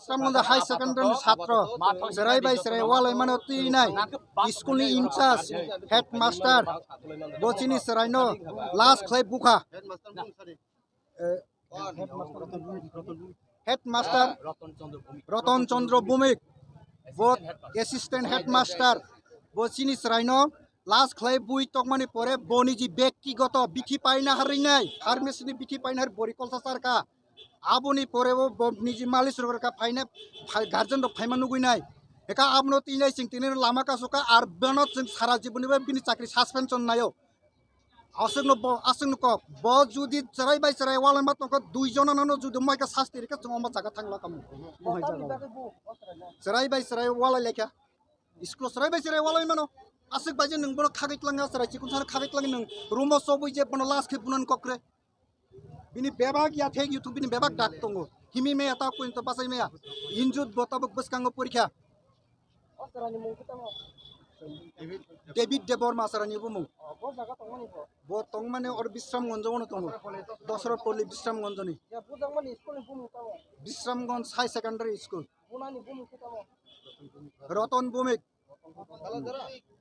Bishramganj high secondary ছাত্র সেরাই by সেরাই ওয়ালাই মানে তুই নাই স্কুলনি ইনচার্জ হেডমাস্টার বচিনি সেরাইনো লাস্ট খাই বুখা হেডমাস্টার রতন চন্দ্র ভৌমিক বোধ অ্যাসিস্ট্যান্ট হেডমাস্টার বচিনি সেরাইনো লাস্ট খাই বুই তকমানি পরে বনিজি ব্যক্তিগত বিথি পাইনা হারিনাই ফার্মেসিনি বিথি পাইনা হার বরিকলতা সারকা aboni porebo niji malis roka faina garden rok faima nuguinai eka abno tinai sing tinin lama kasoka ar banot sing sara jiboni ba bini chakri suspension nayo asungno kok bo judi serai bai serai wala mat ko duijon nano judi maika sasti reka choma jaga thangla kam serai bai serai wala lekha school serai bai serai wala mano asuk baje nung bono khagaitlanga serai chikun sar khagaitlangi nung rumo sobui je bono last ke bunan kokre bini bebak ya thek youtube bini bebak dak tongo himi me ata kuin to pasai me injut botabuk beskango porikha David Debor masarani bumu bo tong mane or bisram gonjo wono tongo dosro poli bisram gonjo ni bisramgonj high secondary school Roton Bumik